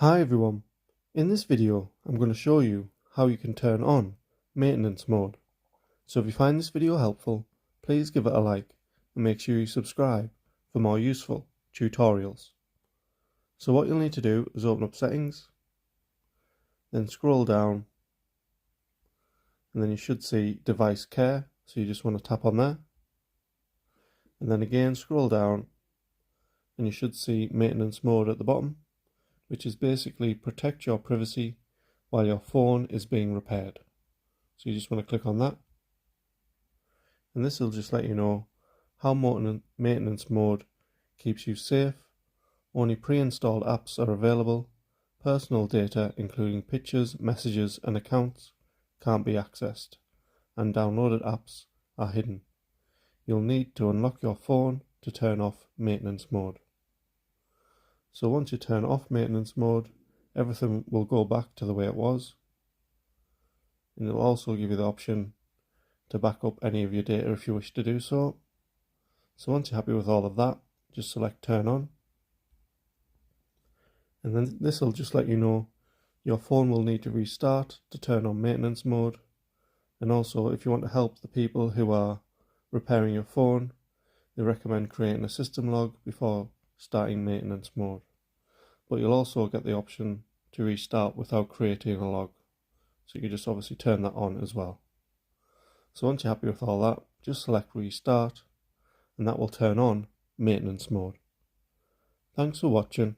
Hi everyone, in this video I'm going to show you how you can turn on maintenance mode. So if you find this video helpful, please give it a like and make sure you subscribe for more useful tutorials. So what you'll need to do is open up settings, then scroll down, and then you should see device care, so you just want to tap on there, and then again scroll down and you should see maintenance mode at the bottom, which is basically protect your privacy while your phone is being repaired. So you just want to click on that, and this will just let you know how maintenance mode keeps you safe, only pre-installed apps are available, personal data including pictures, messages and accounts can't be accessed, and downloaded apps are hidden. You'll need to unlock your phone to turn off maintenance mode. So once you turn off maintenance mode, everything will go back to the way it was, and it'll also give you the option to back up any of your data if you wish to do so. So once you're happy with all of that, just select turn on, and then this will just let you know your phone will need to restart to turn on maintenance mode. And also, if you want to help the people who are repairing your phone, they recommend creating a system log before starting maintenance mode. But you'll also get the option to restart without creating a log, so you can just obviously turn that on as well. So once you're happy with all that, just select restart, and that will turn on maintenance mode. Thanks for watching.